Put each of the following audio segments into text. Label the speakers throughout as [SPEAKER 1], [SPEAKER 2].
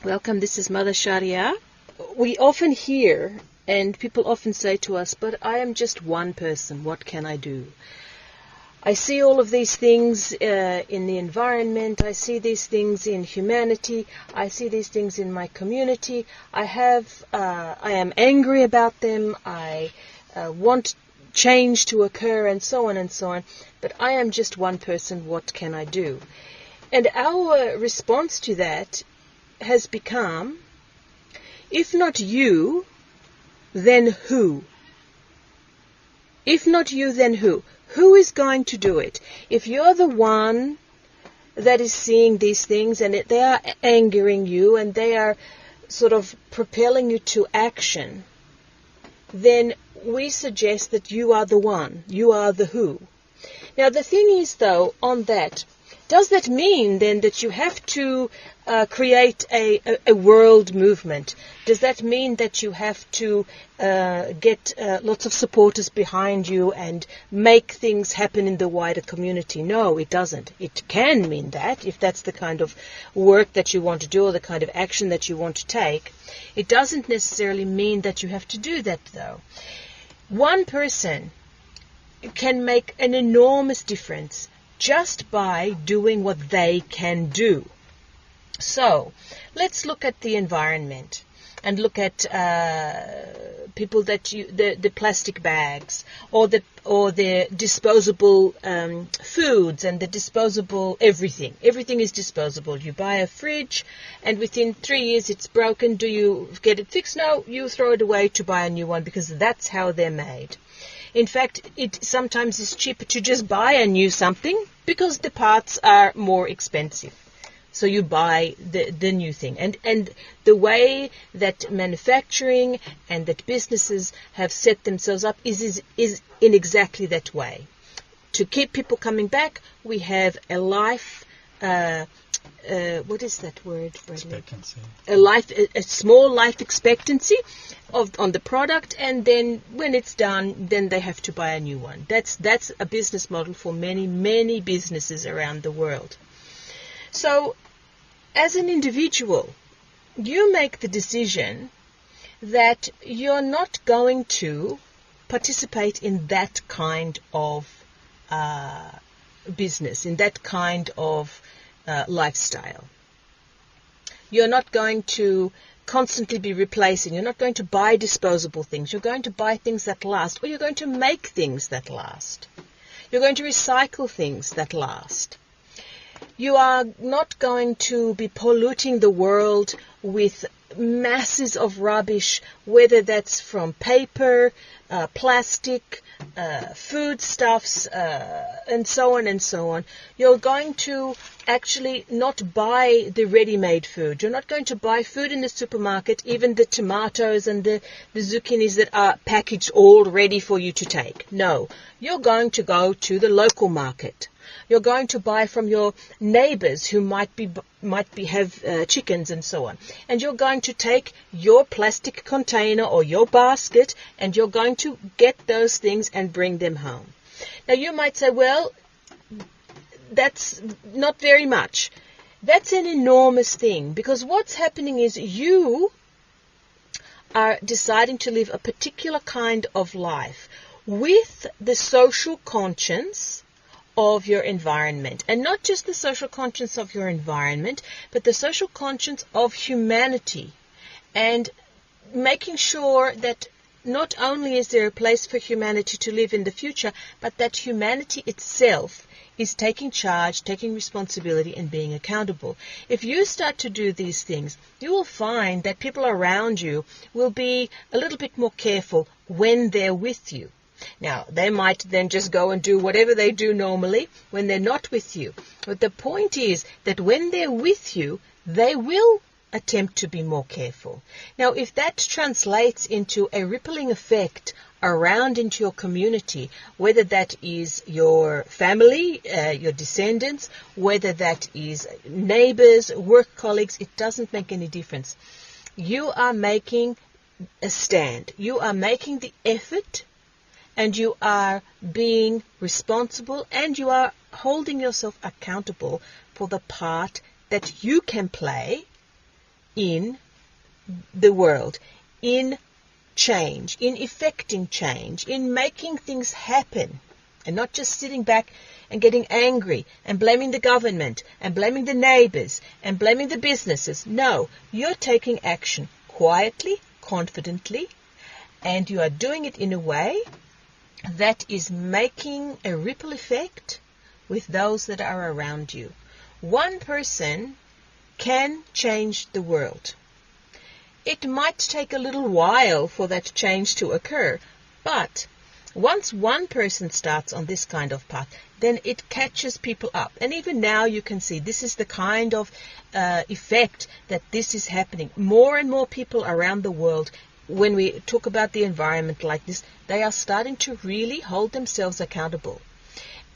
[SPEAKER 1] Welcome, this is Mother Sharia. We often hear, and people often say to us, but I am just one person, what can I do? I see all of these things in the environment, I see these things in humanity, I see these things in my community, I am angry about them, I want change to occur, and so on, but I am just one person, what can I do? And our response to that has become, if not you, then who? If not you, then who? Who is going to do it? If you're the one that is seeing these things and they are angering you and they are sort of propelling you to action, then we suggest that you are the one. You are the who. Now the thing is, though, on that, does that mean then that you have to create a world movement? Does that mean that you have to get lots of supporters behind you and make things happen in the wider community? No, it doesn't. It can mean that, if that's the kind of work that you want to do or the kind of action that you want to take. It doesn't necessarily mean that you have to do that, though. One person can make an enormous difference just by doing what they can do. So, let's look at the environment and look at people that the plastic bags or the disposable foods and the disposable everything. Everything is disposable. You buy a fridge and within 3 years it's broken. Do you get it fixed? No, you throw it away to buy a new one because that's how they're made. In fact, it sometimes is cheaper to just buy a new something because the parts are more expensive. So you buy the new thing. And the way that manufacturing and that businesses have set themselves up is in exactly that way. To keep people coming back, we have a life... what is that word?
[SPEAKER 2] Expectancy.
[SPEAKER 1] A small life expectancy on the product, and then when it's done, then they have to buy a new one. That's a business model for many businesses around the world. So, as an individual, you make the decision that you're not going to participate in that kind of business, in that kind of lifestyle. You're not going to constantly be replacing. You're not going to buy disposable things. You're going to buy things that last, or you're going to make things that last. You're going to recycle things that last. You are not going to be polluting the world with masses of rubbish, whether that's from paper, plastic, foodstuffs, and so on. You're going to actually not buy the ready-made food. You're not going to buy food in the supermarket, even the tomatoes and the zucchinis that are packaged all ready for you to take. No, you're going to go to the local market. You're going to buy from your neighbors who might have chickens and so on. And you're going to take your plastic container or your basket and you're going to get those things and bring them home. Now you might say, well, that's not very much. That's an enormous thing, because what's happening is you are deciding to live a particular kind of life with the social conscience of your environment, and not just the social conscience of your environment, but the social conscience of humanity, and making sure that not only is there a place for humanity to live in the future, but that humanity itself is taking charge, taking responsibility, and being accountable. If you start to do these things, you will find that people around you will be a little bit more careful when they're with you. Now, they might then just go and do whatever they do normally when they're not with you. But the point is that when they're with you, they will attempt to be more careful. Now, if that translates into a rippling effect around into your community, whether that is your family, your descendants, whether that is neighbors, work colleagues, it doesn't make any difference. You are making a stand. You are making the effort, and you are being responsible, and you are holding yourself accountable for the part that you can play in the world, in change, in effecting change, in making things happen, and not just sitting back and getting angry and blaming the government and blaming the neighbors and blaming the businesses. No, you're taking action quietly, confidently, and you are doing it in a way that is making a ripple effect with those that are around you. One person can change the world. It might take a little while for that change to occur, but once one person starts on this kind of path, then it catches people up. And even now you can see this is the kind of effect that this is happening. More and more people around the world, when we talk about the environment like this, they are starting to really hold themselves accountable.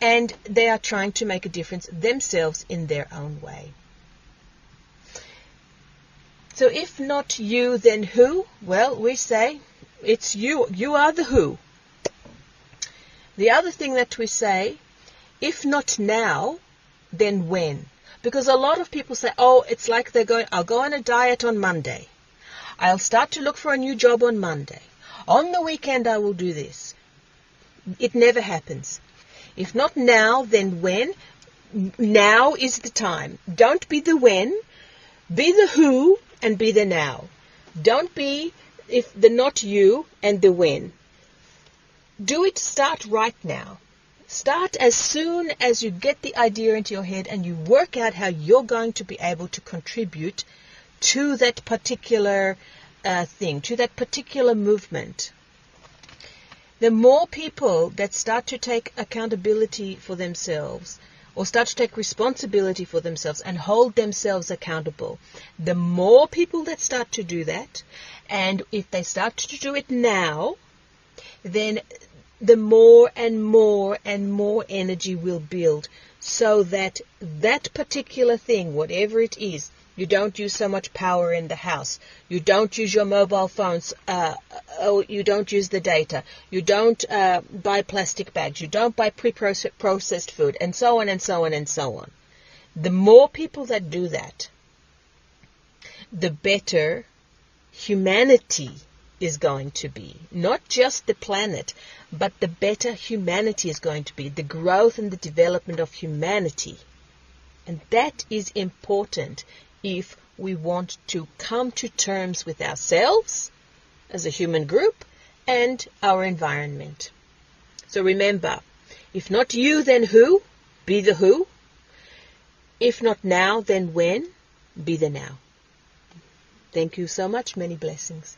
[SPEAKER 1] And they are trying to make a difference themselves in their own way. So if not you, then who? Well, we say it's you. You are the who. The other thing that we say, if not now, then when? Because a lot of people say, oh, it's like I'll go on a diet on Monday. I'll start to look for a new job on Monday. On the weekend I will do this. It never happens. If not now, then when? Now is the time. Don't be the when, be the who and be the now. Don't be if the not you and the when. Do it, start right now. Start as soon as you get the idea into your head and you work out how you're going to be able to contribute to that particular thing, to that particular movement. The more people that start to take accountability for themselves or start to take responsibility for themselves and hold themselves accountable, the more people that start to do that, and if they start to do it now, then the more and more and more energy will build so that that particular thing, whatever it is, you don't use so much power in the house, you don't use your mobile phones, you don't use the data, you don't buy plastic bags, you don't buy pre-processed food, and so on and so on and so on. The more people that do that, the better humanity is going to be. Not just the planet, but the better humanity is going to be. The growth and the development of humanity. And that is important if we want to come to terms with ourselves as a human group and our environment. So remember, if not you, then who? Be the who. If not now, then when? Be the now. Thank you so much. Many blessings.